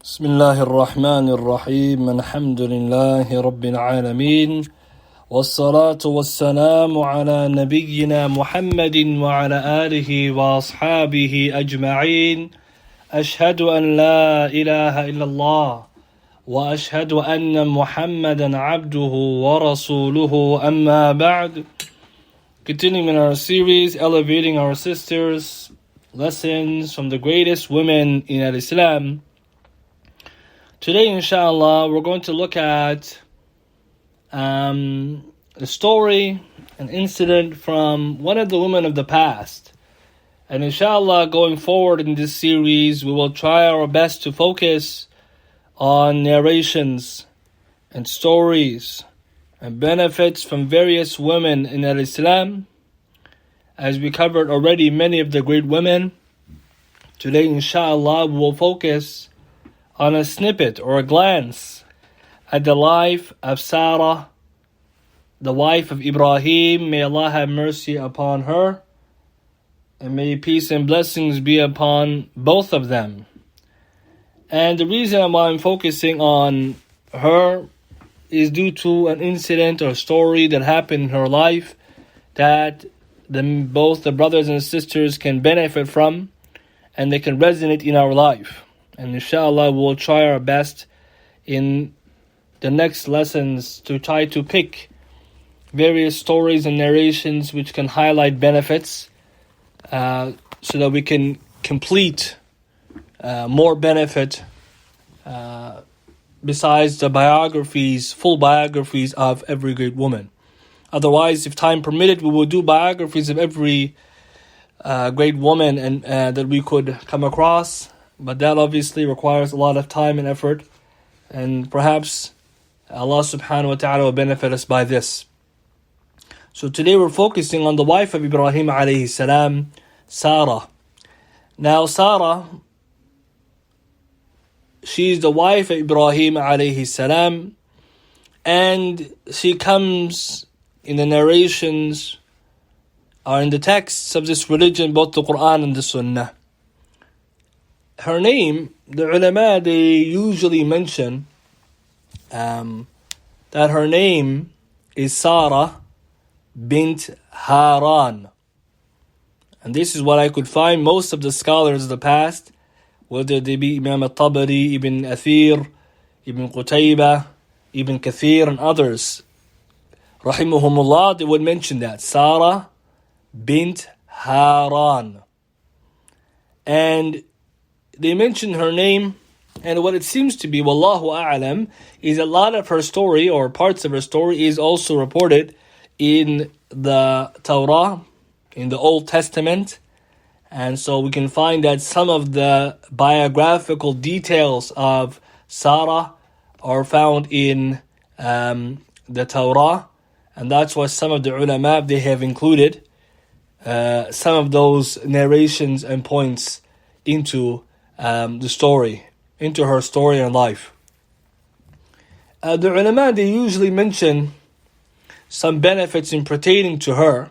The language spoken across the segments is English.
بسم الله الرحمن الرحيم الحمد لله رب العالمين والصلاة والسلام على نبينا محمد وعلى آله وأصحابه أجمعين أشهد أن لا إله إلا الله وأشهد أن محمدا عبده ورسوله أما بعد. Continuing in our series, elevating our sisters, lessons from the greatest women in Al-Islam. Today, inshallah, we're going to look at a story, an incident from one of the women of the past. And inshallah, going forward in this series, we will try our best to focus on narrations and stories and benefits from various women in Al-Islam. As we covered already many of the great women, today, inshallah, we will focus on a snippet or a glance at the life of Sarah, the wife of Ibraheem. May Allah have mercy upon her, and may peace and blessings be upon both of them. And the reason why I'm focusing on her is due to an incident or story that happened in her life that both the brothers and sisters can benefit from, and they can resonate in our life. And inshallah, we'll try our best in the next lessons to try to pick various stories and narrations which can highlight benefits so that we can complete more benefit besides the biographies, full biographies of every great woman. Otherwise, if time permitted, we will do biographies of every great woman and that we could come across. But that obviously requires a lot of time and effort, and perhaps Allah subhanahu wa ta'ala will benefit us by this. So today we're focusing on the wife of Ibrahim alayhi salam, Sarah. Now Sarah, she's the wife of Ibrahim alayhi salam, and she comes in the narrations or in the texts of this religion, both the Quran and the Sunnah. Her name, the ulama, they usually mention that her name is Sarah bint Haran. And this is what I could find most of the scholars of the past, whether they be Imam al-Tabari, Ibn Athir, Ibn Qutaybah, Ibn Kathir, and others, rahimahumullah, they would mention that, Sarah bint Haran. And they mention her name, and what it seems to be, wallahu a'lam, is a lot of her story, or parts of her story, is also reported in the Torah, in the Old Testament. And so we can find that some of the biographical details of Sarah are found in the Torah, and that's why some of the ulama, they have included some of those narrations and points into the story, into her story and life. The ulama, they usually mention some benefits in pertaining to her.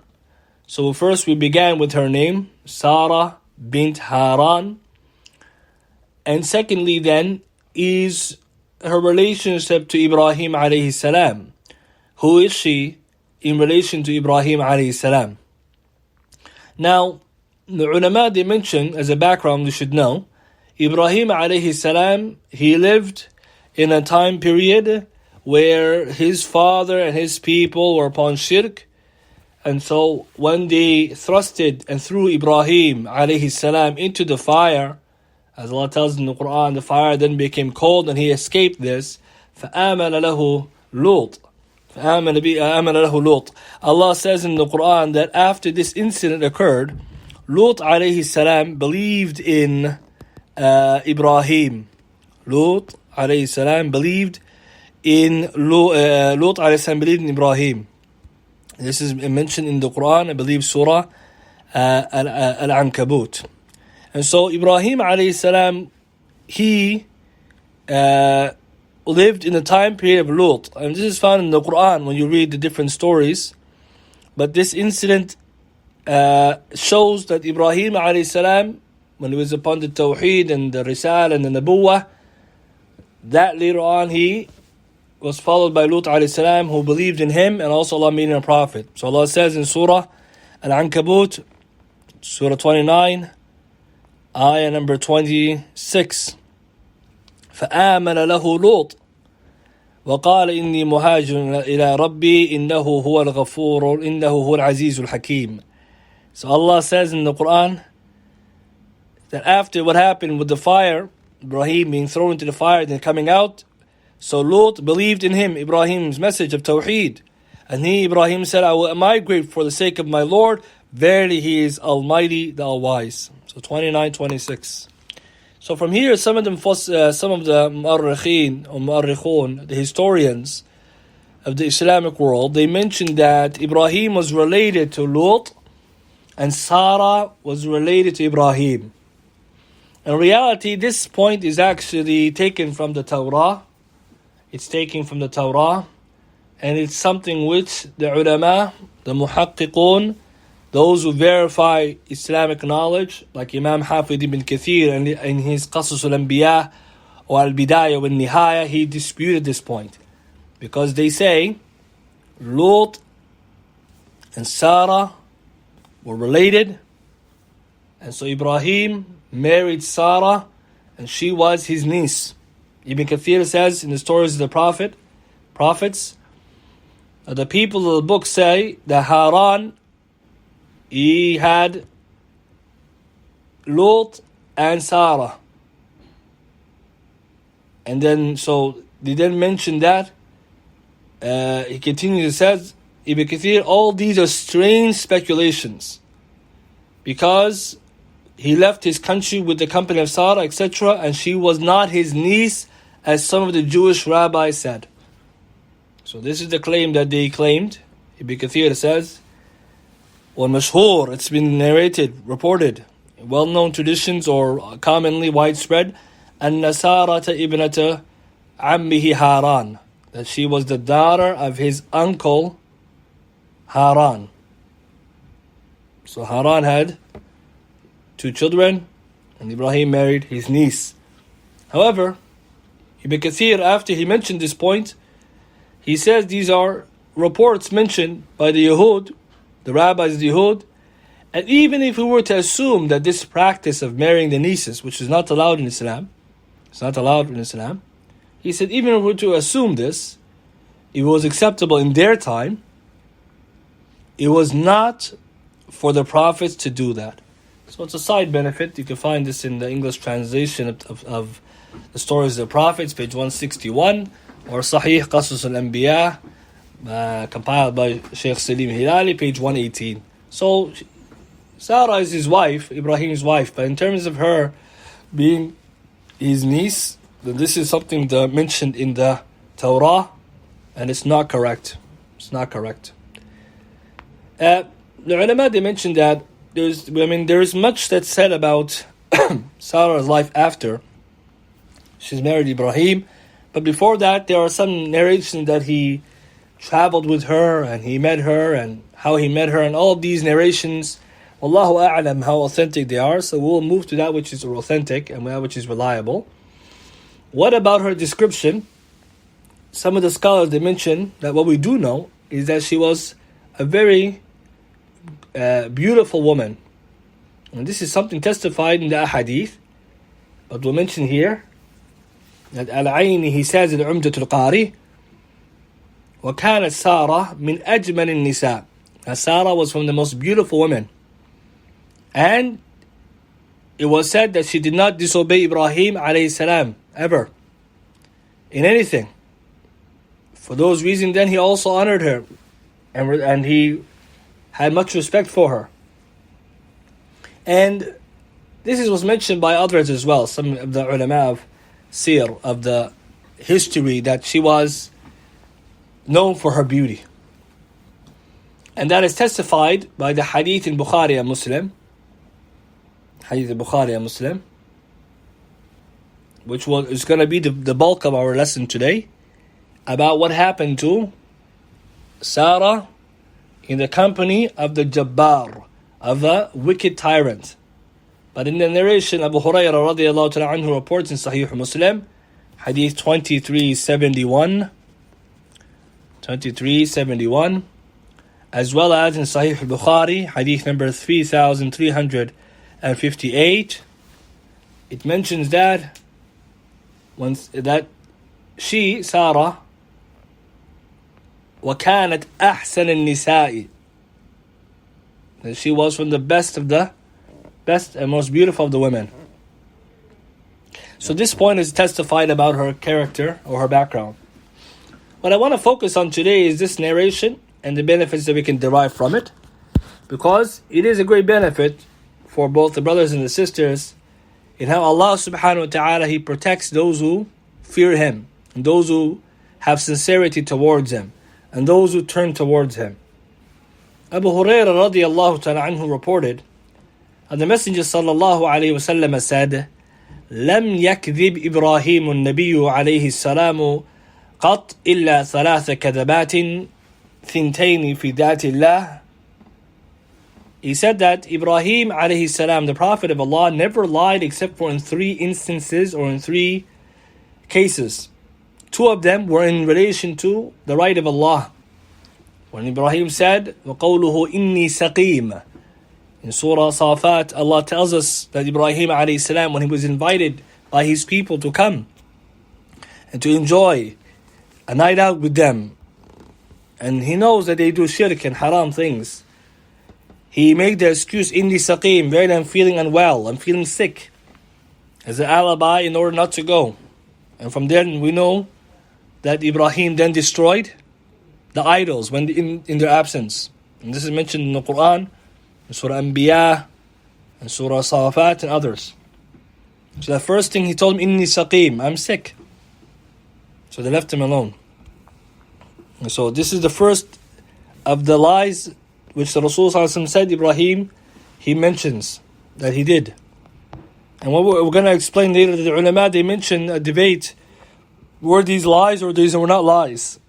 So first we began with her name, Sarah bint Haran. And secondly then is her relationship to Ibrahim alayhi salam. Who is she in relation to Ibrahim alayhi salam? Now, the ulama, they mention, as a background we should know, Ibrahim alayhi salam, he lived in a time period where his father and his people were upon shirk. And so when they thrusted and threw Ibrahim alayhi salam into the fire, as Allah tells in the Quran, the fire then became cold and he escaped this. فَآمَنَ لَهُ لُوطٌ فَآمَنَ لَهُ لُوطٌ. Allah says in the Quran that after this incident occurred, Lut alayhi salam believed in Ibrahim. Lut alayhi salam believed in Lut alayhi salam believed in Ibrahim. This is mentioned in the Quran, I believe, Surah Al-Ankabut. And so Ibrahim alayhi salam, he lived in the time period of Lut. And this is found in the Quran when you read the different stories. But this incident shows that Ibrahim alayhi salam, when he was upon the Tawheed and the Risal and the Nabuwah, that later on he was followed by Lut alayhi salam, who believed in him, and also Allah made him a prophet. So Allah says in Surah Al-Ankabut, Surah 29, ayah number 26, فآمن له لوط وقال إني مهاجر إلى ربي إنه هو الغفور إنه هو العزيز الحكيم. So Allah says in the Quran that after what happened with the fire, Ibrahim being thrown into the fire and then coming out, so Lut believed in him, Ibrahim's message of Tawheed. And he, Ibrahim, said, I will migrate for the sake of my Lord. Verily he is Almighty, the All-Wise. So 29:26. So from here, some of the Mu'arrikheen or Mu'arrikhun, the historians of the Islamic world, they mentioned that Ibrahim was related to Lut and Sarah was related to Ibrahim. In reality, this point is actually taken from the Torah. It's taken from the Torah, and it's something which the ulama, the muhaqqiqun, those who verify Islamic knowledge, like Imam Hafid ibn Kathir in his Qasas al-Anbiya or Al-Bidayah wa Nihaya, he disputed this point. Because they say Lut and Sarah were related, and so Ibrahim married Sarah, and she was his niece. Ibn Kathir says in the stories of the prophets, the people of the book say that Haran, he had Lut and Sarah. And then, so they didn't mention that. He continues and says, Ibn Kathir, all these are strange speculations, because he left his country with the company of Sarah, etc., and she was not his niece, as some of the Jewish rabbis said. So this is the claim that they claimed. Ibn Kathir says, وَالْمَشْهُورِ, it's been narrated, reported, well-known traditions or commonly widespread, أَنَّ سَارَةَ إِبْنَةَ عَمِّهِ Haran, that she was the daughter of his uncle Haran. So Haran had 2 children, and Ibrahim married his niece. However, Ibn Kathir, after he mentioned this point, he says these are reports mentioned by the Yahud, the rabbis of the Yahud, and even if we were to assume that this practice of marrying the nieces, which is not allowed in Islam, it's not allowed in Islam, he said even if we were to assume this, it was acceptable in their time, it was not for the prophets to do that. So it's a side benefit. You can find this in the English translation of the stories of the prophets, page 161, or Sahih Qasas al-Anbiya, compiled by Sheikh Salim Hilali, page 118. So Sarah is his wife, Ibrahim's wife, but in terms of her being his niece, then this is something mentioned in the Torah, and it's not correct. It's not correct. The ulama, they mentioned that there's much that's said about Sarah's life after she's married Ibrahim, but before that there are some narrations that he traveled with her and he met her and how he met her, and all of these narrations, Wallahu a'lam how authentic they are, so we'll move to that which is authentic and that which is reliable. What about her description? Some of the scholars, they mention that what we do know is that she was a very beautiful woman, and this is something testified in the ahadith, but we'll mention here that Al-Aini, he says in Umdat al-Qari, وَكَانَتْ سَارَةٌ مِنْ أَجْمَلِ النِّسَاءِ, Sarah was from the most beautiful women, and it was said that she did not disobey Ibrahim alayhi salam ever in anything. For those reasons, then he also honored her, and he had much respect for her. And this was mentioned by others as well, some of the ulama of Sir, of the history, that she was known for her beauty. And that is testified by the hadith in Bukhari and Muslim, hadith in Bukhari and Muslim, which is going to be the bulk of our lesson today, about what happened to Sarah in the company of the Jabbar, of the wicked tyrant. But in the narration, Abu Hurairah radiyallahu ta'ala anhu reports in Sahih Muslim Hadith 2371. 2371. As well as in Sahih al-Bukhari, Hadith number 3358. It mentions that she, Sarah, وَكَانَتْ أَحْسَنَ النِّسَاءِ, that she was from the best and most beautiful of the women. So this point is testified about her character or her background. What I want to focus on today is this narration and the benefits that we can derive from it, because it is a great benefit for both the brothers and the sisters in how Allah subhanahu wa ta'ala, He protects those who fear Him, and those who have sincerity towards Him, and those who turn towards Him. Abu Hurairah radiyallahu ta'ala anhu reported, and the Messenger sallallahu alayhi wa sallam said, لم يكذب إبراهيم النبي عليه السلام قط إلا ثلاث كذبات ثنتين في ذات الله. He said that Ibrahim alayhi salam, the Prophet of Allah, never lied except for in 3 instances or in 3 cases. 2 of them were in relation to the right of Allah. When Ibrahim said, وَقَوْلُهُ إِنِّي سَقِيمٌ, in Surah Safat, Allah tells us that Ibrahim alayhi salam, when he was invited by his people to come and to enjoy a night out with them, and he knows that they do shirk and haram things, he made the excuse, Inni saqim, very, I'm feeling unwell, I'm feeling sick, as an alibi in order not to go. And from there we know that Ibrahim then destroyed the idols when in their absence. And this is mentioned in the Quran, in Surah Anbiya, and Surah Safat, and others. So the first thing he told him, Inni saqim, I'm sick. So they left him alone. And so this is the first of the lies which the Rasul said Ibrahim, he mentions that he did. And what we're going to explain later, the ulama, they mention a debate, were these lies or these were not lies?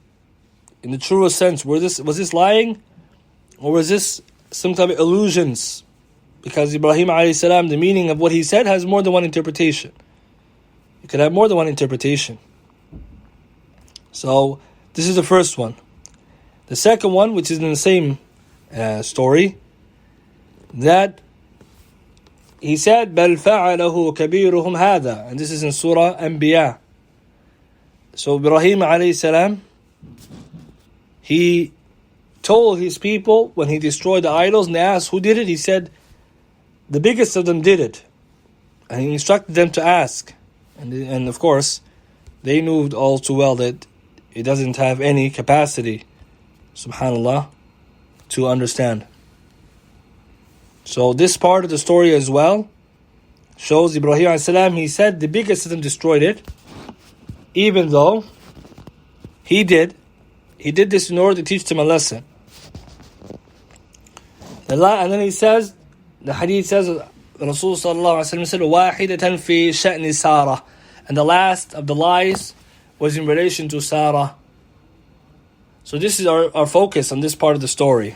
In the truest sense, was this lying, or was this some type of illusions? Because Ibrahim alayhi salam, the meaning of what he said has more than one interpretation. You could have more than one interpretation. So this is the first one. The second one, which is in the same story, that he said, بَلْ فَعَلَهُ كَبِيرُهُمْ هَذَا, and this is in Surah Anbiya. So Ibrahim alayhi salam, he told his people when he destroyed the idols, and they asked who did it, he said the biggest of them did it. And he instructed them to ask. And of course, they knew all too well that it doesn't have any capacity, subhanallah, to understand. So this part of the story as well shows Ibrahim alayhi salam, he said the biggest of them destroyed it, even though he did this in order to teach them a lesson. And then he says, the hadith says, Rasul sallallahu alaihi wasallam said, "Wahidatan fi sha'ni Sarah," and the last of the lies was in relation to Sarah. So this is our focus on this part of the story.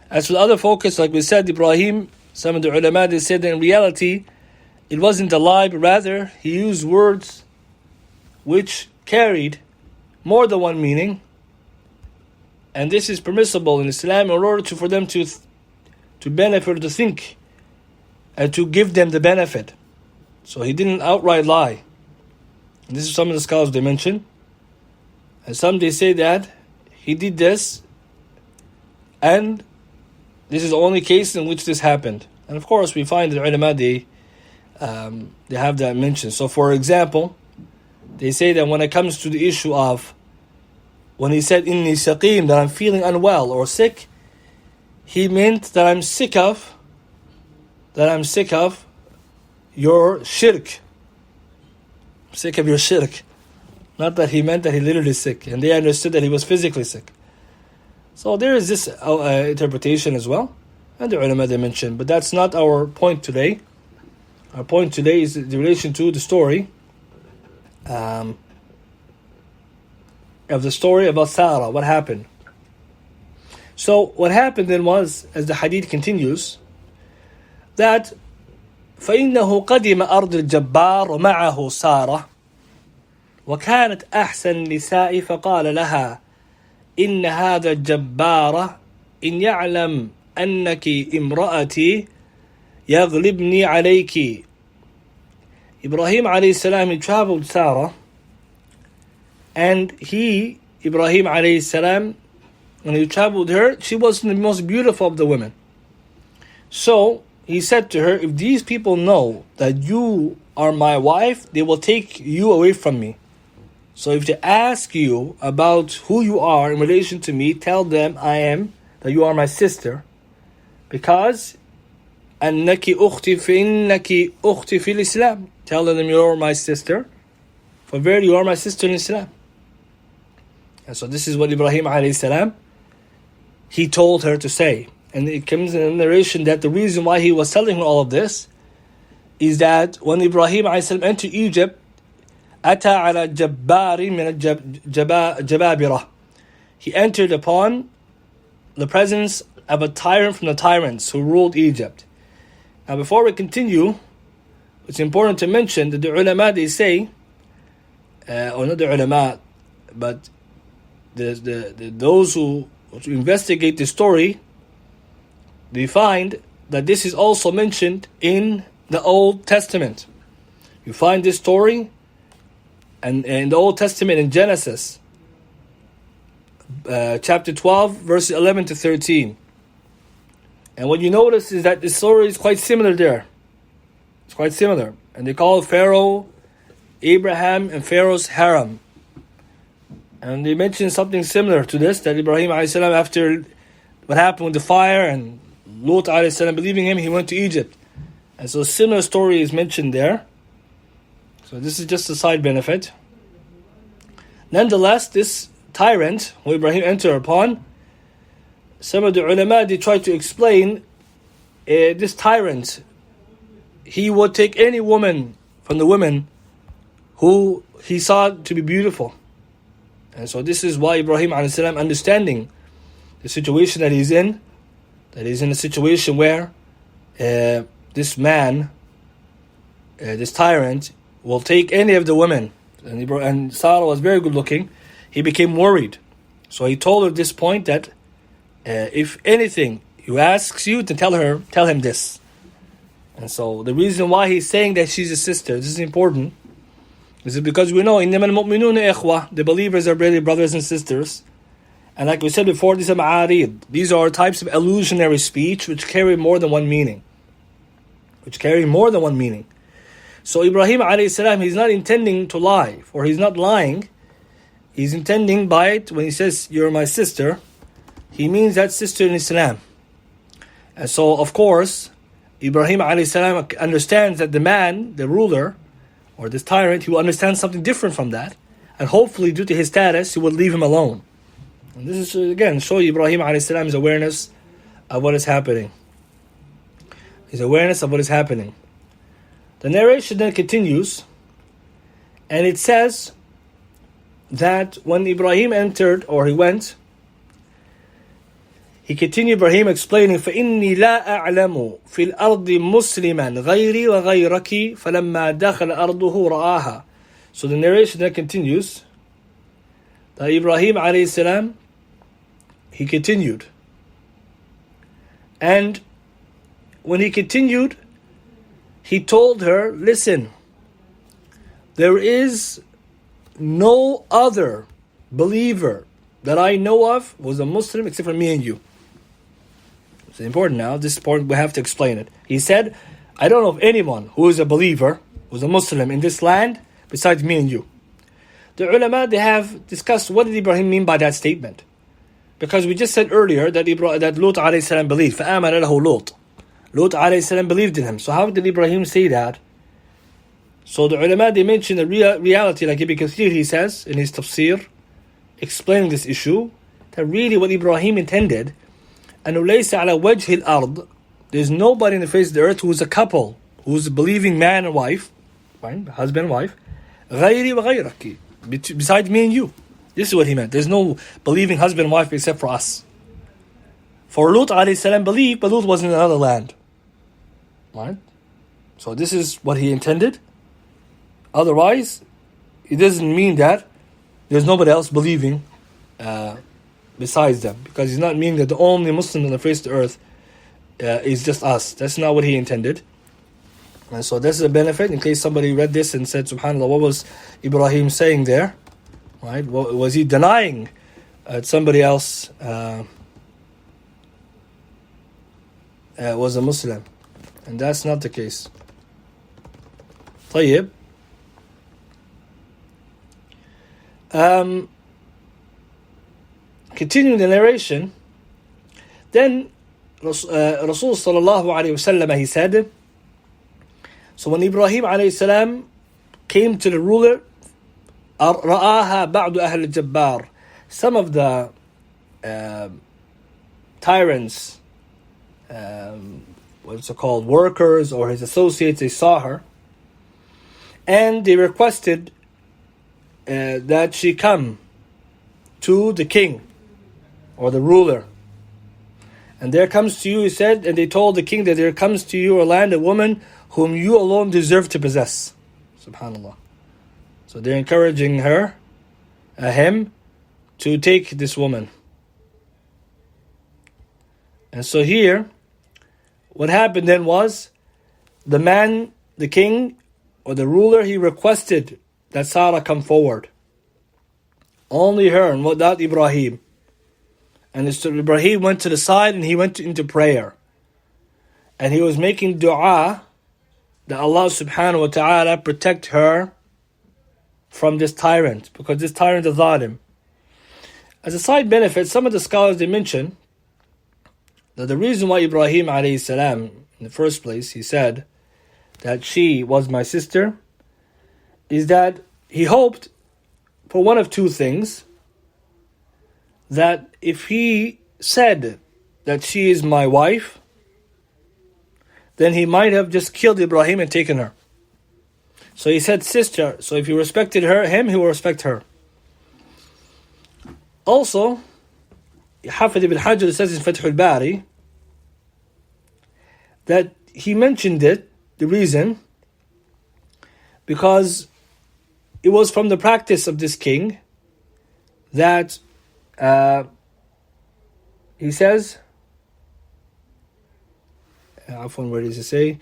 As for the other focus, like we said, Ibrahim, some of the ulama, they said that in reality, it wasn't a lie, but rather he used words which carried more than one meaning. And this is permissible in Islam in order for them to benefit, to think, and to give them the benefit. So he didn't outright lie. And this is some of the scholars they mention. And some they say that he did this, and this is the only case in which this happened. And of course we find that ulama, they have that mentioned. So for example, they say that when it comes to the issue of when he said inni saqim, that I'm feeling unwell or sick, he meant that I'm sick of your shirk. I'm sick of your shirk. Not that he meant that he literally sick, and they understood that he was physically sick. So there is this interpretation as well, and the ulama they mentioned, but that's not our point today. Our point today is in relation to the story of the story about Sarah, what happened. So what happened then was, as the hadith continues, that فَإِنَّهُ قَدِمَ أَرْضِ الْجَبَّارِ وَمَعَهُ سَارَةٌ. وكانت أحسن النساء فقال لها إن هذا الجبار إن يعلم أنك امرأتي يغلبني عليك. Ibrahim alayhi salam, he traveled Sarah, and Ibrahim alayhi salam, when he traveled her, she was the most beautiful of the women. So he said to her, if these people know that you are my wife, they will take you away from me. So if they ask you about who you are in relation to me, tell them that you are my sister, because أنك أختي فإنك أختي في الإسلام. Tell them you are my sister, for verily you are my sister in Islam. And so this is what Ibrahim alayhi salam, he told her to say. And it comes in a narration that the reason why he was telling her all of this is that when Ibrahim alayhi salam entered Egypt, أتى على جبار من الجبابرة, he entered upon the presence of a tyrant from the tyrants who ruled Egypt. Now before we continue, it's important to mention that the ulama, they say, or not the ulama, but those who investigate the story, they find that this is also mentioned in the Old Testament. You find this story and in the Old Testament in Genesis, chapter 12, verses 11 to 13. And what you notice is that the story is quite similar there. It's quite similar. And they call Pharaoh, Abraham, and Pharaoh's harem. And they mention something similar to this, that Ibrahim a.s. after what happened with the fire and Lut a.s. believing him, he went to Egypt. And so a similar story is mentioned there. So this is just a side benefit. Nonetheless, this tyrant who Ibrahim entered upon, some of the ulama, they try to explain this tyrant, he would take any woman from the women who he saw to be beautiful. And so this is why Ibrahim a.s., understanding the situation that he's in a situation where this man, this tyrant, will take any of the women. And Sarah was very good looking. He became worried. So he told her at this point that if anything he asks you, to tell him this. And so the reason why he's saying that she's a sister, this is important, is because we know إِنَّمَا الْمُؤْمِنُونَ إِخْوَةً, the believers are really brothers and sisters. And like we said before, these are ma'arid. These are types of illusionary speech which carry more than one meaning. So Ibrahim a.s., he's not intending to lie, or he's not lying. He's intending by it, when he says, you're my sister, he means that sister in Islam. And so, of course, Ibrahim a.s. understands that the man, the ruler, or this tyrant, he will understand something different from that. And hopefully, due to his status, he will leave him alone. And this is, again, show Ibrahim a.s.'s awareness of what is happening. His awareness of what is happening. The narration then continues, and it says that when Ibrahim entered, or he went, he continued, Ibrahim explaining, فَإِنِّي لَا أَعْلَمُ فِي الْأَرْضِ مُسْلِمًا غَيْرِي وَغَيْرَكِ فَلَمَّا دَخَلَ أَرْضُهُ رَآهَا. So the narration then continues, that Ibrahim a.s., he continued. And when he continued, he told her, listen, there is no other believer that I know of was a Muslim except for me and you. It's important now. This point we have to explain it. He said, I don't know of anyone who is a believer, who is a Muslim in this land besides me and you. The ulama, they have discussed what did Ibrahim mean by that statement. Because we just said earlier that Lut a.s. believed. فَآمَنَ لَهُ لُوط. Lut a.s. believed in him. So how did Ibrahim say that? So the ulama, they mention the reality, like Ibn Kathir, he says in his tafsir, explaining this issue, that really what Ibrahim intended, أَنُّ لَيْسَ عَلَى وَجْهِ الْأَرْضِ, there's nobody in the face of the earth who is a couple, who is a believing man and wife, fine, husband and wife, غَيْرِي وَغَيْرَكِ, besides me and you. This is what he meant. There's no believing husband and wife except for us. For Lut a.s. believed, but Lut was in another land. Right? So this is what he intended. Otherwise, it doesn't mean that there's nobody else believing besides them, because he's not meaning that the only Muslim on the face of the earth is just us. That's not what he intended. And so this is a benefit in case somebody read this and said, subhanAllah, what was Ibrahim saying there? Right? Was he denying somebody else was a Muslim? And that's not the case. طيب. Continuing the narration, then Rasul sallallahu alayhi wasallam, he said, so when Ibrahim alayhi salam came to the ruler, رآها بعض أهل الجبار, some of the tyrants, what's it called, workers or his associates, they saw her, and they requested that she come to the king or the ruler. And there comes to you, he said, and they told the king that there comes to your land a woman whom you alone deserve to possess. Subhanallah. So they're encouraging him to take this woman. And so here, what happened then was, the man, the king or the ruler, he requested that Sarah come forward. Only her, and without Ibrahim. And so Ibrahim went to the side and he went into prayer. And he was making dua that Allah subhanahu wa ta'ala protect her from this tyrant, because this tyrant is zalim. As a side benefit, some of the scholars, they mention that the reason why Ibrahim alayhi salam, in the first place, he said that she was my sister, is that he hoped for one of two things. That if he said that she is my wife, then he might have just killed Ibrahim and taken her. So he said sister, so if he respected him, he will respect her. Also, Hafid ibn Hajar says in Fath al-Bari that he mentioned it, the reason, because it was from the practice of this king that he says, where does he say?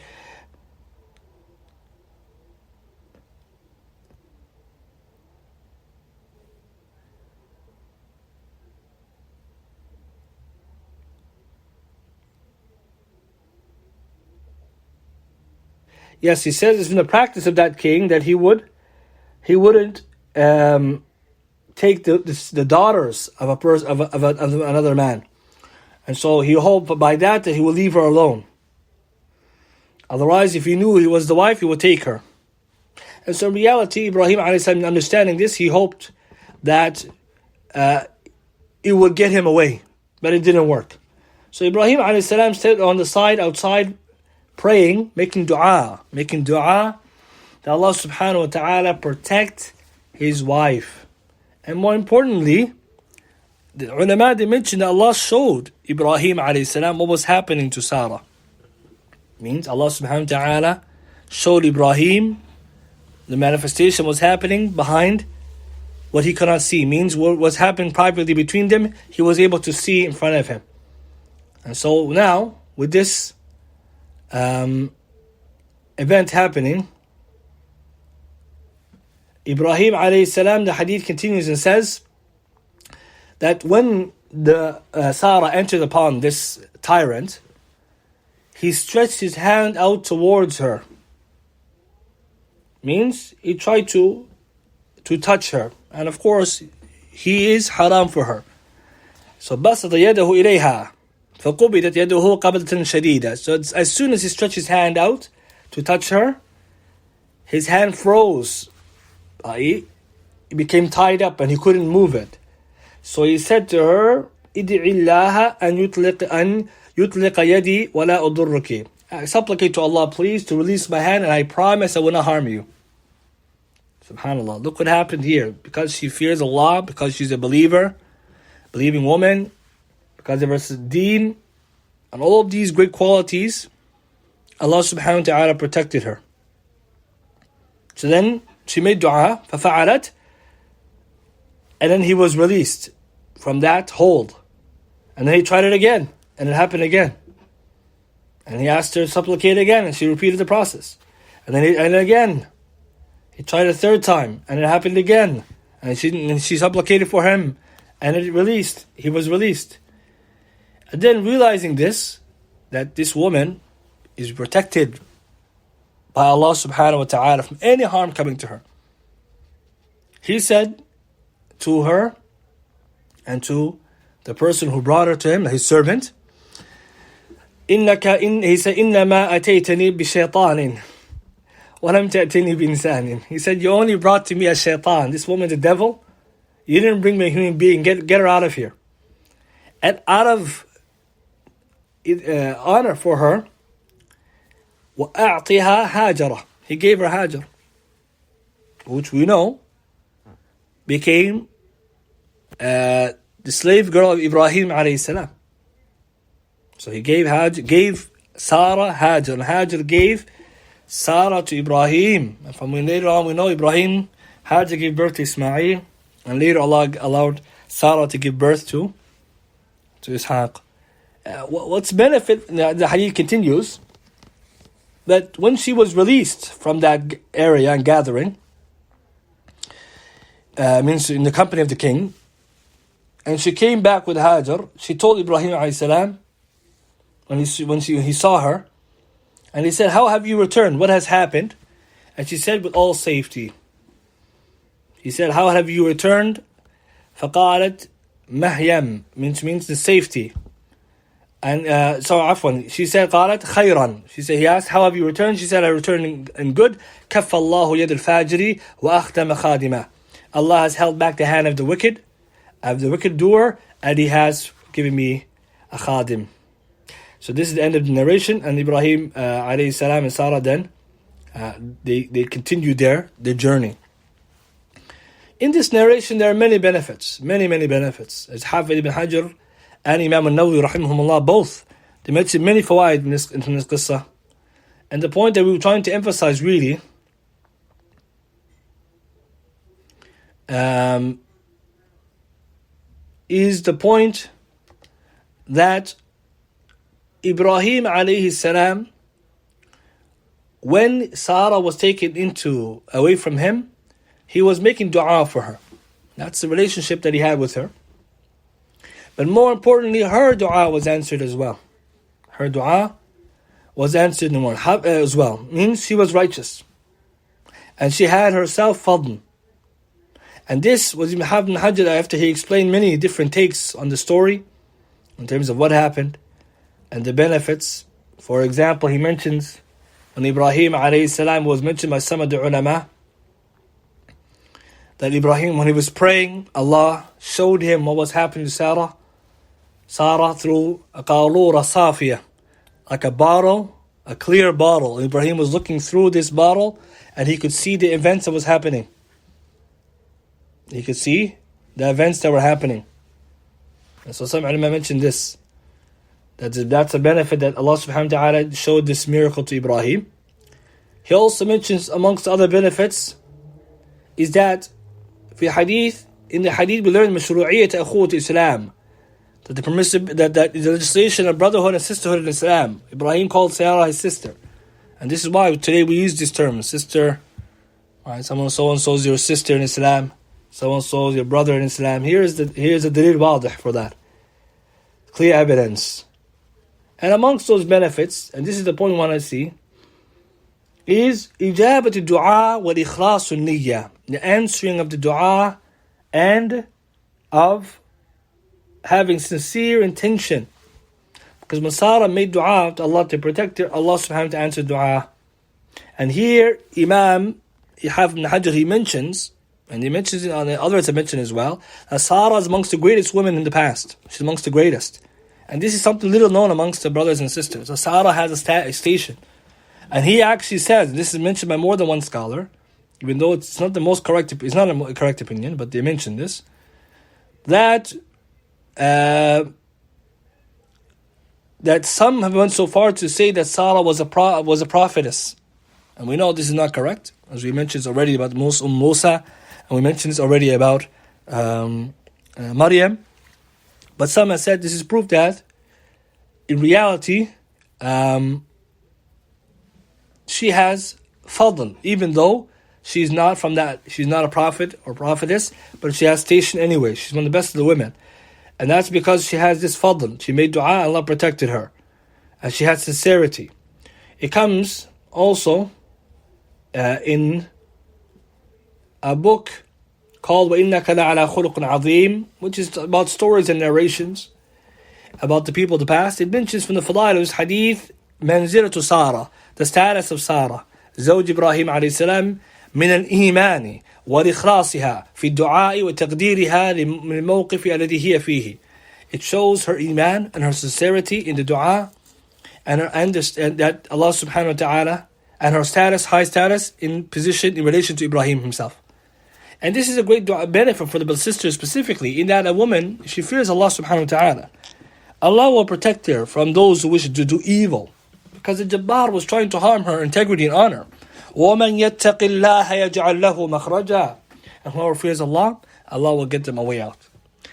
Yes, he says it's from the practice of that king that he wouldn't take the daughters of another man, and so he hoped by that he will leave her alone. Otherwise, if he knew he was the wife, he would take her. And so in reality, Ibrahim alayhi salam, understanding this, he hoped that it would get him away, but it didn't work. So Ibrahim alayhi salam stood on the side outside, praying, making dua that Allah subhanahu wa ta'ala protect his wife. And more importantly, the ulama, they mentioned that Allah showed Ibrahim alayhi salam what was happening to Sarah. Means Allah subhanahu wa ta'ala showed Ibrahim the manifestation was happening behind what he could not see. Means what was happening privately between them, he was able to see in front of him. And so now, with this event happening, Ibrahim alayhi salam, the hadith continues and says that when the Sarah entered upon this tyrant, he stretched his hand out towards her. Means he tried to touch her, and of course he is haram for her. So بسط يده إليها فقبضت يده قبضة شديدة. So as soon as he stretched his hand out to touch her, his hand froze. It became tied up and he couldn't move it. So he said to her, ادعي الله أن يطلق يدي ولا أضرك. I supplicate to Allah, please, to release my hand, and I promise I will not harm you. Subhanallah. Look what happened here. Because she fears Allah, because she's a believer, believing woman, because of her deen, and all of these great qualities, Allah subhanahu wa ta'ala protected her. So then she made dua, فَفَعَلَتْ, and then he was released from that hold. And then he tried it again, and it happened again. And he asked her to supplicate again, and she repeated the process. And then again, he tried a third time, and it happened again. And she supplicated for him, and it released. He was released. And then realizing this, that this woman is protected by Allah subhanahu wa ta'ala from any harm coming to her, he said to her and to the person who brought her to him, his servant, he said, إِنَّمَا أَتَيْتَنِي بِشَيْطَانٍ وَلَمْ تَأْتِنِي بِإِنسَانٍ. He said, you only brought to me a shaitan. This woman, the devil. You didn't bring me a human being. Get her out of here. And out of honor for her, وَأَعْطِهَا هَاجَرَةً, he gave her Hajar, which we know became the slave girl of Ibraheem alayhi salam. So he gave Sarah Hajar, and Hajar gave Sarah to Ibrahim. And from later on we know Ibrahim, Hajar gave birth to Ismail, and later Allah allowed Sarah to give birth to Ishaq. What's benefit, the hadith continues, that when she was released from that area and gathering, means in the company of the king, and she came back with Hajar, she told Ibrahim alayhi salam, when he saw her, and he said, how have you returned? What has happened? And she said, with all safety. He said, how have you returned? فَقَالَتْ مَهْيَمْ, means the safety. And she said, قالت خيرا. She said, he asked, how have you returned? She said, I returned in good. كَفَّ اللَّهُ يَدِ الْفَاجِرِ وَأَخْتَمَ خَادِمًا. Allah has held back the hand of the wicked doer, and He has given me a khadim. So this is the end of the narration, and Ibrahim alayhi salam and Sarah then, they continued their journey. In this narration, there are many benefits, many benefits. As Hafiz ibn Hajar and Imam al-Nawawi rahimahumullah, both, they mention many fawaid in this qissa. And the point that we were trying to emphasize really is the point that Ibrahim alayhi salam, when Sarah was taken away from him, he was making dua for her. That's the relationship that he had with her. But more importantly, her dua was answered as well. Her dua was answered as well. Means she was righteous. And she had herself fadl. And this was Ibn Hajar, after he explained many different takes on the story, in terms of what happened, and the benefits. For example, he mentions, when Ibrahim alayhi salam was mentioned by some of the ulama, that Ibrahim, when he was praying, Allah showed him what was happening to Sarah through a qalura safiyah, like a bottle, a clear bottle. Ibrahim was looking through this bottle, and he could see the events that was happening. He could see the events that were happening. And so some ulama mentioned this, that's a benefit that Allah subhanahu wa ta'ala showed this miracle to Ibrahim. He also mentions, amongst other benefits, is that in the hadith we learn mashru'iyyat akhuwat Islam, that the legislation of brotherhood and sisterhood in Islam. Ibrahim called Sarah his sister, and this is why today we use this term, sister. Right, someone so and so is your sister in Islam, so and so is your brother in Islam. Here's a dalil wadih for that, clear evidence. And amongst those benefits, and this is the point we want to see, is ijabat dua wa ikhlasun niyyah, the answering of the dua and of having sincere intention. Because when Sarah made dua to Allah to protect her, Allah subhanahu wa ta'ala answered dua. And here Imam Ibn Hajar, he mentions, and he mentions it on the others I mentioned as well, that Sarah is amongst the greatest women in the past. She's amongst the greatest. And this is something little known amongst the brothers and sisters. So Sarah has a station. And he actually says, this is mentioned by more than one scholar, even though it's not the most correct, it's not a correct opinion, but they mention this, that some have went so far to say that Sarah was a prophetess. And we know this is not correct, as we mentioned already about Musa, and we mentioned this already about Maryam. But some have said this is proof that, in reality, she has fadl, even though she's not from that, she's not a prophet or prophetess, but she has station anyway. She's one of the best of the women. And that's because she has this fadl. She made dua, Allah protected her. And she had sincerity. It comes also in a book called وَإِنَّكَ لَعَلَى خُلُقٍ عَظِيمٍ, which is about stories and narrations about the people of the past. It mentions from the Fadailus hadith منزلة Sarah, the status of Sarah, زوج إبراهيم عليه السلام, من الإيمان وإخلاصها في الدعاء وتقديرها للموقف الذي هي فيه. It shows her iman and her sincerity in the dua, and that Allah subhanahu wa ta'ala, and her status, high status in position in relation to Ibrahim himself. And this is a great benefit for the sisters specifically, in that a woman, she fears Allah subhanahu wa ta'ala. Allah will protect her from those who wish to do evil, because the Jabbar was trying to harm her integrity and honor. وَمَنْ يَتَّقِ اللَّهَ يَجْعَلْ لَهُ مَخْرَجًا. And whoever fears Allah, Allah will get them a way out.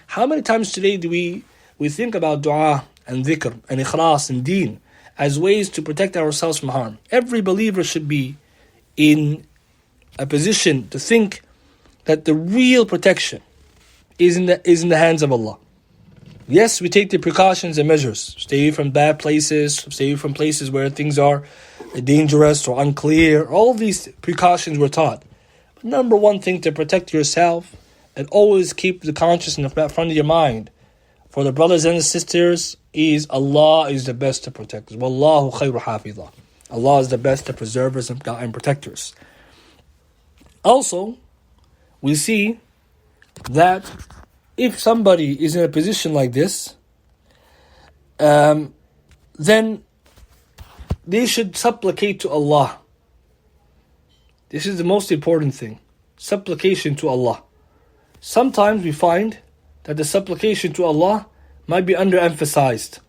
How many times today do we think about dua and dhikr and ikhlas and deen as ways to protect ourselves from harm? Every believer should be in a position to think that the real protection is in the hands of Allah. Yes, we take the precautions and measures. Stay away from bad places, stay away from places where things are dangerous or unclear. All these precautions were taught. But number one thing to protect yourself, and always keep the consciousness in the front of your mind for the brothers and the sisters, is Allah is the best to protect us. Wallahu khayru hafidha. Allah is the best to preservers and protectors. Also, we see that if somebody is in a position like this, then they should supplicate to Allah. This is the most important thing. Supplication to Allah. Sometimes we find that the supplication to Allah might be underemphasized.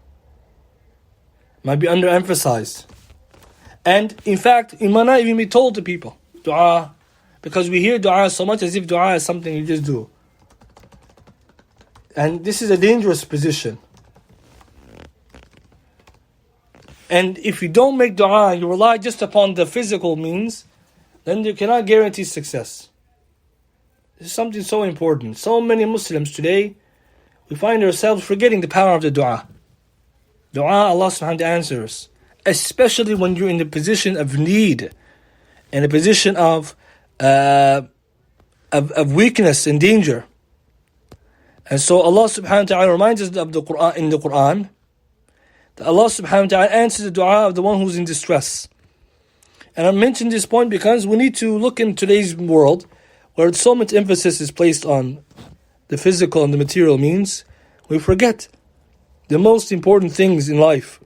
And in fact, it might not even be told to people. Dua. Because we hear dua so much as if dua is something you just do. And this is a dangerous position. And if you don't make dua, you rely just upon the physical means, then you cannot guarantee success. This is something so important. So many Muslims today, we find ourselves forgetting the power of the dua. Dua, Allah subhanahu wa ta'ala answers. Especially when you're in the position of need, in a position of weakness and danger. And so Allah subhanahu wa ta'ala reminds us of the Quran, in the Quran, that Allah subhanahu wa ta'ala answers the dua of the one who's in distress. And I mentioned this point because we need to look in today's world, where so much emphasis is placed on the physical and the material means, we forget the most important things in life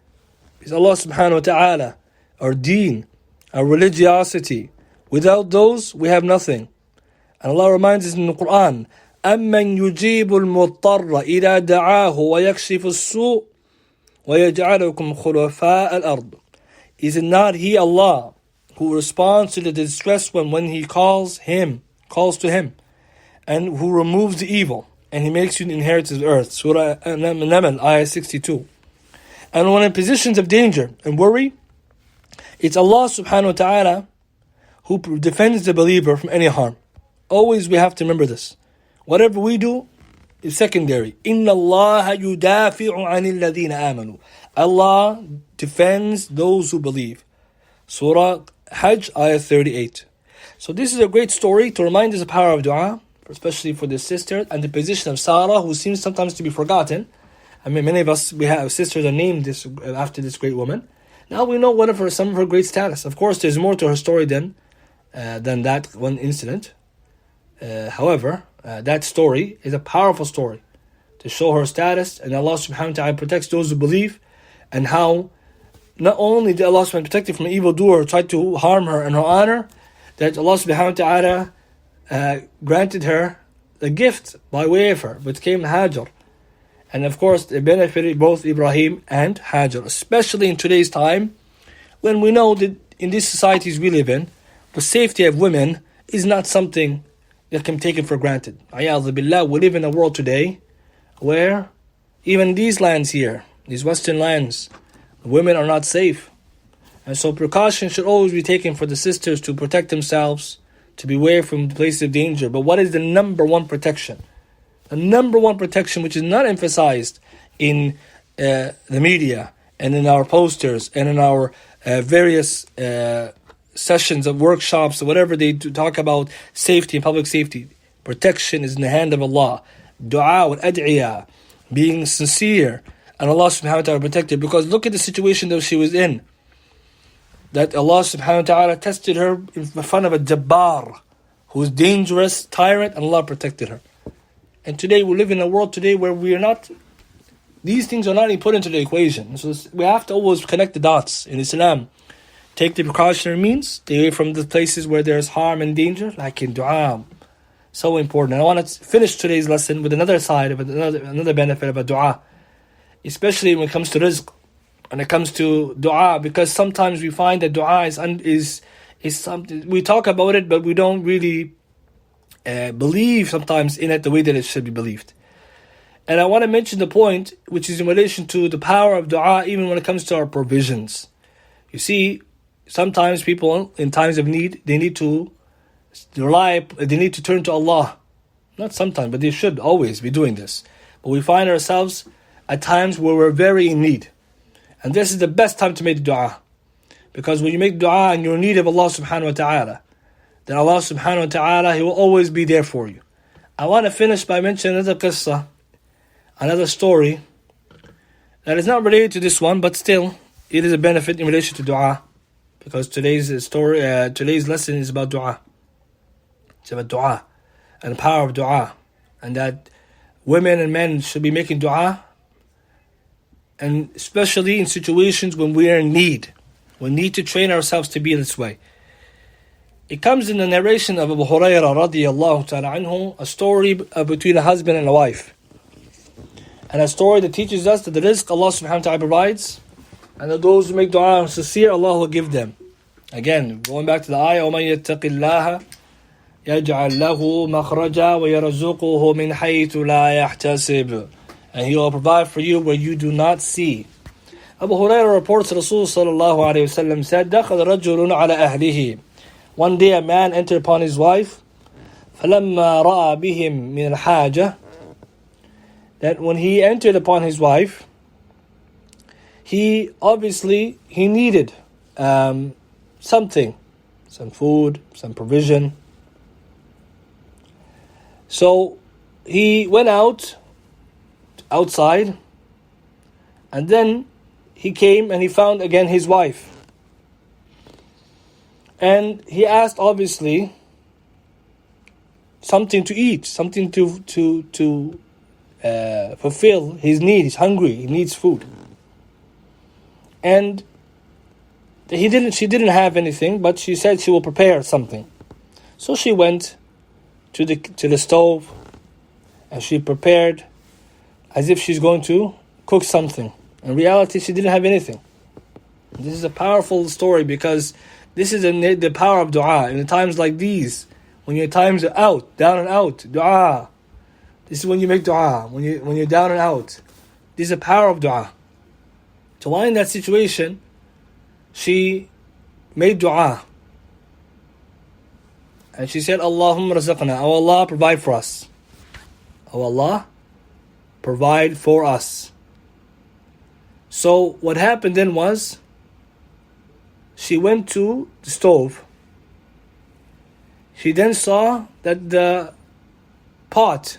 is Allah subhanahu wa ta'ala, our deen, our religiosity. Without those, we have nothing. And Allah reminds us in the Quran, أَمَّنْ يُجِيبُ الْمُضْطَرَّ إِذَا دَعَاهُ وَيَكْشِفُ السُّوءَ وَيَجْعَلُكُمْ خُلَفَاءَ الْأَرْضِ. Is it not He, Allah, who responds to the distressed one when He calls to Him, and who removes the evil, and He makes you the inheritors of the earth. Surah An-Naml, Ayah 62. And when in positions of danger and worry, it's Allah subhanahu wa ta'ala who defends the believer from any harm. Always we have to remember this. Whatever we do is secondary. إِنَّ اللَّهَ يُدَافِعُ عَنِ الَّذِينَ آمَنُوا. Allah defends those who believe. Surah Hajj, Ayah 38. So this is a great story to remind us of the power of dua, especially for this sister, and the position of Sarah, who seems sometimes to be forgotten. I mean, many of us, we have sisters are named after this great woman. Now we know some of her great status. Of course, there's more to her story than that one incident. However, that story is a powerful story to show her status, and Allah subhanahu wa ta'ala protects those who believe, and how not only did Allah subhanahu wa ta'ala protect her from an evildoer who tried to harm her and her honor, that Allah subhanahu wa ta'ala granted her the gift by way of her, which came Hajar. And of course, it benefited both Ibrahim and Hajar, especially in today's time, when we know that in these societies we live in, the safety of women is not something that can be taken for granted. A'yadhu billah, we live in a world today where even these lands here, these Western lands, women are not safe. And so precaution should always be taken for the sisters to protect themselves, to be away from places of danger. But what is the number one protection? The number one protection, which is not emphasized in the media and in our posters and in our various sessions of workshops or whatever they do, talk about safety and public safety. Protection is in the hand of Allah. Dua wa ad'iyah, being sincere, and Allah subhanahu wa ta'ala protected. Because look at the situation that she was in. That Allah subhanahu wa ta'ala tested her in front of a jabbar, who is dangerous, tyrant, and Allah protected her. And today we live in a world today where we are not, these things are not even put into the equation. So we have to always connect the dots in Islam. Take the precautionary means, stay away from the places where there is harm and danger, like in dua. So important. And I want to finish today's lesson with another side of another benefit of a dua, especially when it comes to rizq, when it comes to dua, because sometimes we find that dua is something, we talk about it, but we don't really believe sometimes in it the way that it should be believed. And I want to mention the point, which is in relation to the power of dua, even when it comes to our provisions. You see, sometimes people in times of need, they need to turn to Allah. Not sometimes, but they should always be doing this. But we find ourselves at times where we're very in need. And this is the best time to make dua. Because when you make dua and you're in need of Allah subhanahu wa ta'ala, then Allah subhanahu wa ta'ala, He will always be there for you. I want to finish by mentioning another qissa, another story that is not related to this one, but still it is a benefit in relation to dua. Because today's lesson is about dua. It's about dua and the power of dua, and that women and men should be making dua, and especially in situations when we are in need. We need to train ourselves to be this way. It comes in the narration of Abu Hurairah radiyallahu ta'ala anhu, a story between a husband and a wife. And a story that teaches us that the rizq Allah subhanahu wa ta'ala provides, and that those who make dua and sincere, Allah will give them. Again, going back to the ayah, وَمَنْ يَتَّقِ اللَّهَ يَجْعَلْ لَهُ مَخْرَجًا وَيَرْزُقُهُ مِنْ حَيْثُ لَا يَحْتَسِبُ. And He will provide for you where you do not see. Abu Hurairah reports Rasul sallallahu alayhi wa sallam said, دَخَلَ رَجُلٌ عَلَى أَهْلِهِ. One day a man entered upon his wife, فَلَمَّا رَأَى بِهِمْ مِنَ الْحَاجَةِ. That when he entered upon his wife, he needed something, some food, some provision. So he went outside, and then he came and he found again his wife. And he asked, obviously, something to eat, something to fulfill his need. He's hungry, he needs food. And she didn't have anything, but she said she will prepare something. So she went to the stove, and she prepared as if she's going to cook something. In reality, she didn't have anything. This is a powerful story, because this is the power of dua. In times like these, when your times are out, down and out, dua. This is when you make dua, when you're down and out. This is the power of dua. So while in that situation, she made dua. And she said, Allahumma razaqna, oh Allah, provide for us. Oh Allah, provide for us. So what happened then was, she went to the stove. She then saw that the pot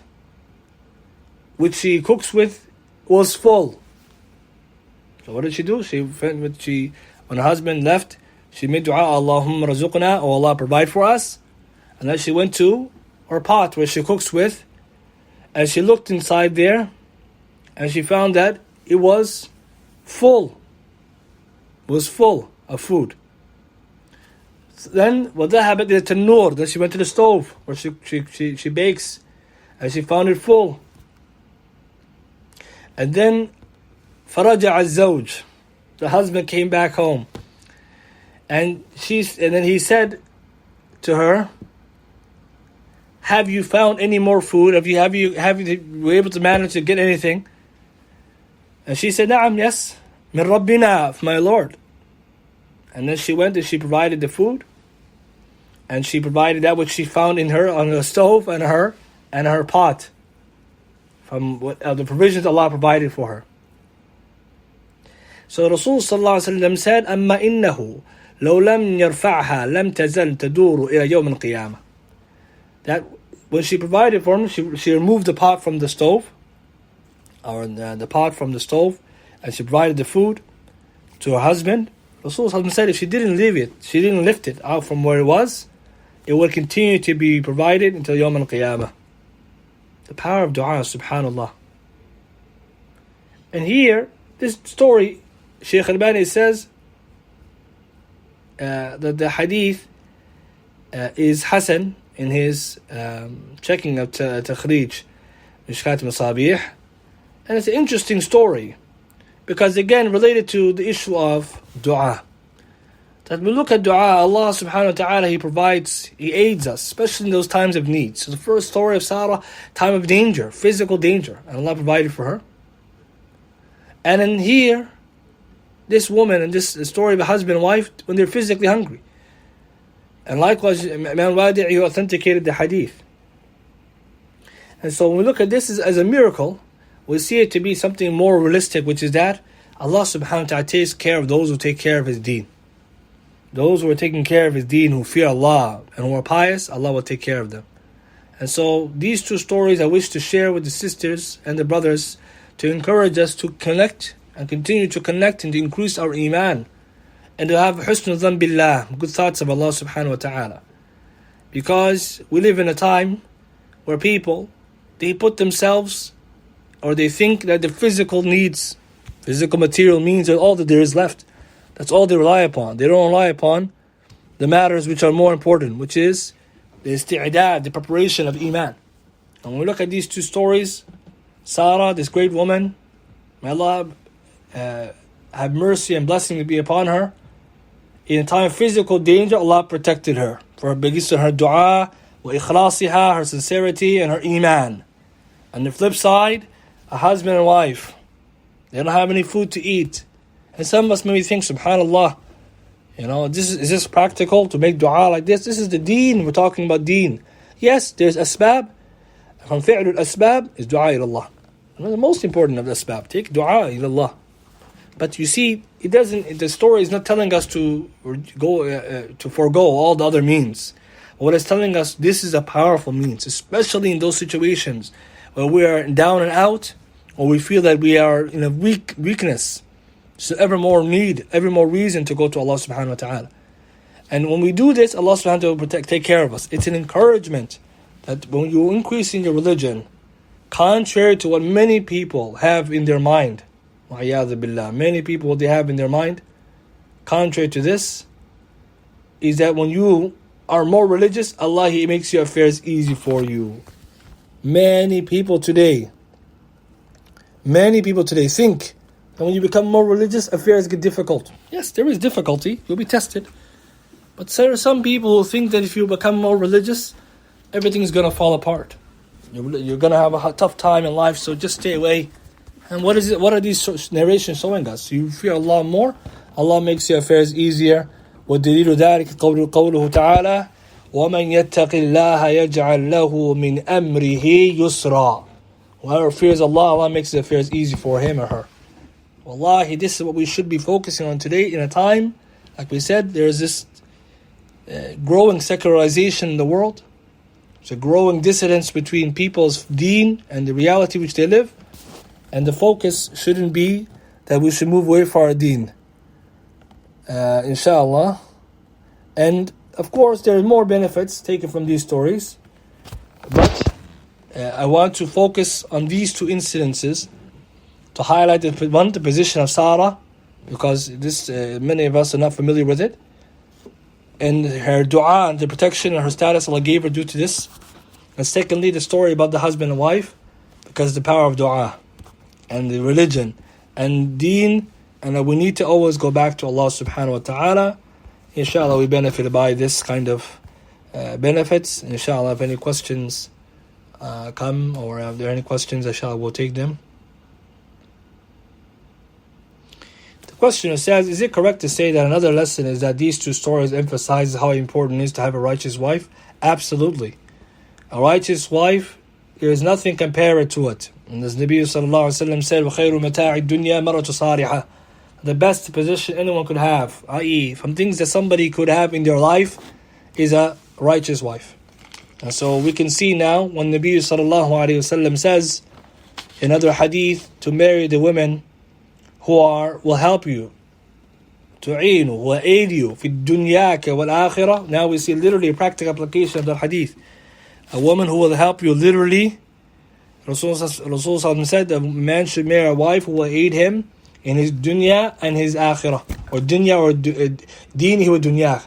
which she cooks with was full. So what did she do? When her husband left, she made dua, Allahumma razaqna, oh Allah, provide for us. And then she went to her pot where she cooks with, and she looked inside there, and she found that it was full. It was full of food. So then, وَذَهَبَتْ إِلَى التَّنُّورِ. Then she went to the stove where she bakes, and she found it full. And then فَرَجَعَ الزَّوْجِ. The husband came back home. And then he said to her, have you found any more food? Have you were able to manage to get anything? And she said, Na'am, yes, min Rabbina, of my Lord. And then she went and she provided the food, and she provided that which she found in her on the stove and her pot from what the provisions Allah provided for her. So Rasul sallallahu alaihi wasallam said, "Amma innahu law lam yarfa'ha lam tazal taduru ila yawm al-qiyamah." That when she provided for him, she removed the pot from the stove, or the pot from the stove, and she provided the food to her husband. Rasul sallallahu alaihi wasallam said, if she didn't lift it out from where it was, it will continue to be provided until Yawm al-Qiyamah. The power of dua, subhanallah. And here, this story, Shaykh Albani says that the hadith is Hassan in his checking of Takhrij, Mishkat Masabih. And it's an interesting story, because again, related to the issue of dua. That we look at dua, Allah subhanahu wa ta'ala, He provides, He aids us, especially in those times of need. So the first story of Sarah, time of danger, physical danger, and Allah provided for her. And in here, this woman, and this story of a husband and wife, when they're physically hungry. And likewise, Imam Wadi', he authenticated the hadith. And so when we look at this as a miracle, we see it to be something more realistic, which is that Allah subhanahu wa ta'ala takes care of those who take care of His deen. Those who are taking care of His deen, who fear Allah and who are pious, Allah will take care of them. And so these two stories I wish to share with the sisters and the brothers to encourage us to connect and continue to connect and to increase our iman and to have husn dhan billah, good thoughts of Allah subhanahu wa ta'ala. Because we live in a time where people, they put themselves, or they think that the physical needs, physical material means are all that there is left. That's all they rely upon. They don't rely upon the matters which are more important, which is the isti'adad, the preparation of iman. And when we look at these two stories, Sarah, this great woman, may Allah have mercy and blessing to be upon her. In a time of physical danger, Allah protected her. For her dua, wa ikhlasiha, her sincerity and her iman. On the flip side, a husband and wife, they don't have any food to eat. And some of us maybe think, subhanallah, is this practical to make dua like this? This is the deen, we're talking about deen. Yes, there's asbab. From fi'lul asbab is dua ila Allah. The most important of the asbab, take dua ila Allah. But you see, the story is not telling us to forego all the other means. What it's telling us, this is a powerful means, especially in those situations where we are down and out, or we feel that we are in a weakness. So ever more need, ever more reason to go to Allah subhanahu wa ta'ala. And when we do this, Allah subhanahu wa ta'ala will take care of us. It's an encouragement that when you increase in your religion, contrary to what many people have in their mind, many people, what they have in their mind, contrary to this, is that when you are more religious, Allah, He makes your affairs easy for you. Many people today think that when you become more religious, affairs get difficult. Yes, there is difficulty. You'll be tested. But there are some people who think that if you become more religious, everything's going to fall apart. You're going to have a tough time in life, so just stay away. And what are these narrations showing us? You fear Allah more, Allah makes your affairs easier. وَدَلِيلُ ذَلِكَ قَوْلُهُ تَعَالَى وَمَنْ يَتَّقِ اللَّهَ يَجْعَلْ لَهُ مِنْ أَمْرِهِ يُسْرًا. Whoever fears Allah, Allah makes the affairs easy for him or her. Wallahi, this is what we should be focusing on today in a time, like we said, there's this growing secularization in the world. There's a growing dissidence between people's deen and the reality which they live. And the focus shouldn't be that we should move away from our deen. Inshallah. And of course, there are more benefits taken from these stories. But I want to focus on these two incidences to highlight the position of Sarah, because this many of us are not familiar with it, and her dua and the protection and her status Allah gave her due to this. And secondly, the story about the husband and wife, because the power of dua and the religion and deen, and that we need to always go back to Allah subhanahu wa ta'ala inshallah, we benefited by this kind of benefits. Inshallah, if any questions come, or if there are any questions, inshallah, we'll take them. The questioner says, is it correct to say that another lesson is that these two stories emphasize how important it is to have a righteous wife? Absolutely. A righteous wife, there is nothing comparable to it. And as Nabi sallallahu alaihi wasallam said, وَخَيْرُ مَتَاعِ الدُّنْيَا مَرَةُ صَالِحَةً. The best position anyone could have, i.e., from things that somebody could have in their life, is a righteous wife. And so we can see now when Nabi sallallahu alaihi wasallam says in other hadith to marry the women who will help you, tu'inu, who will aid you fi dunyaka wal akhirah. Now we see literally a practical application of the hadith. A woman who will help you literally. Rasul said a man should marry a wife who will aid him in his dunya and his akhirah, or dunya or deen wa dunya,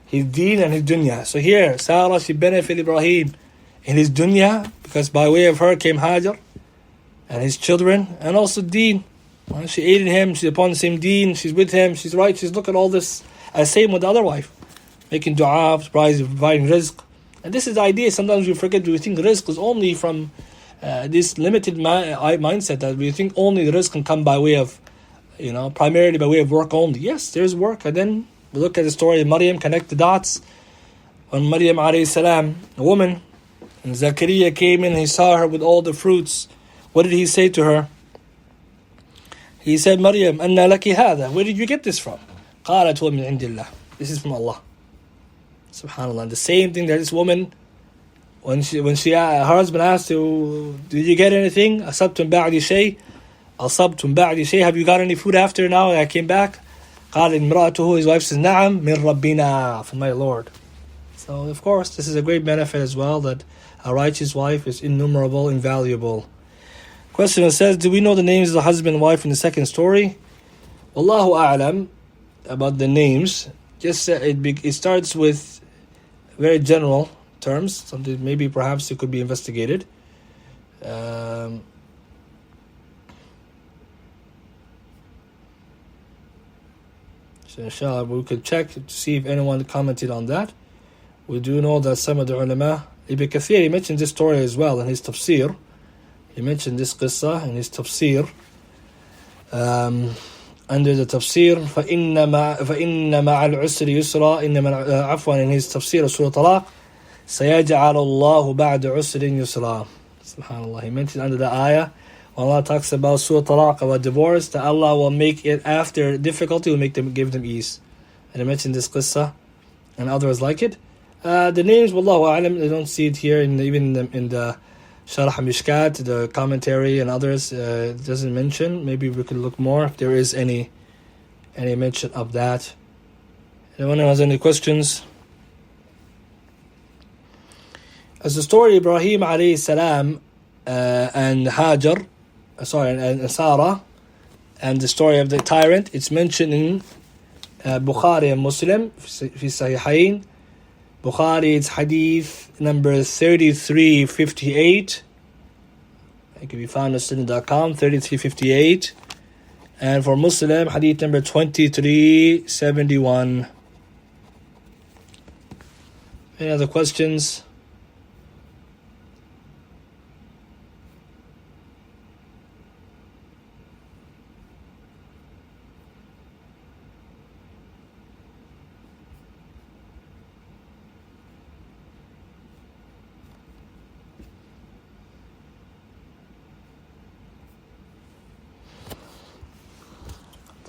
his deen and his dunya. So here Sarah, she benefited Ibraheem in his dunya because by way of her came Hajar and his children, and also deen. She aided him, she's upon the same deen, she's with him, she's righteous. Look at all this. Same with the other wife, making dua, providing rizq. And this is the idea. Sometimes we forget, we think rizq is only from this limited mindset that we think only the rizq can come by way of, primarily by way of work only. Yes, there's work. And then we look at the story of Maryam, connect the dots. When Maryam alayhi salam, a woman, and Zakaria came in, he saw her with all the fruits. What did he say to her? He said, Maryam, anna laki hada. Where did you get this from? قالت هو من عند الله. This is from Allah. Subhanallah. And the same thing that this woman, when her husband asked her, did you get anything? أصبتم بعد شيء? أصبتم بعد شيء? Have you got any food after now that I came back? قال امرأته, his wife says, نعم من ربنا, from my Lord. So of course this is a great benefit as well, that a righteous wife is innumerable, invaluable. Question says, do we know the names of the husband and wife in the second story? Wallahu a'lam about the names. Just it starts with very general terms, something maybe perhaps it could be investigated. So inshallah we could check to see if anyone commented on that. We do know that some of the ulama, Ibn Kathir, he mentioned this story as well in his tafsir. He mentioned this qissa in his tafsir. Under the tafsir, فَإِنَّ مَعَ الْعُسْرِ يُسْرًا, عفوا, in his tafsir of Surah Talaq, سَيَجْعَلَ اللَّهُ بَعْدَ عُسْرٍ يُسْرًا. SubhanAllah. He mentioned under the ayah, when Allah talks about Surah Talaq, about divorce, that Allah will make it after difficulty, will give them ease. And he mentioned this qissa and others like it. The names, wallahu a'lam, they don't see it here, even in the Sharh Mishkat, the commentary and others, doesn't mention. Maybe we could look more if there is any mention of that. Anyone who has any questions? As the story of Ibrahim alayhi salam and Hajar, and Sarah, and the story of the tyrant, it's mentioned in Bukhari and Muslim, fi Sahihain. Bukhari, it's hadith number 3358. It can be found on sunnah.com, 3358. And for Muslim, hadith number 2371. Any other questions?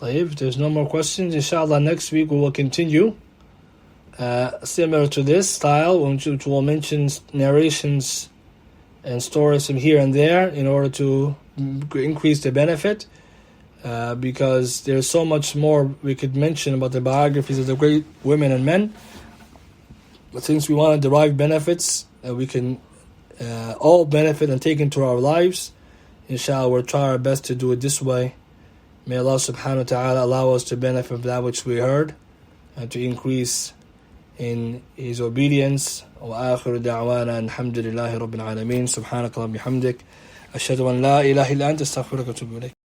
If there's no more questions, inshallah next week we will continue similar to this style, which will mention narrations and stories from here and there in order to increase the benefit, because there's so much more we could mention about the biographies of the great women and men. But since we want to derive benefits we can all benefit and take into our lives, inshallah we'll try our best to do it this way. May Allah subhanahu wa ta'ala allow us to benefit from that which we heard and to increase in His obedience. Wa akhiru da'wana alhamdulillahi rabbil alameen. Subhanaka wa bihamdik. Ashhadu an la ilaha illa anta astaghfiruka wa atubu ilayk.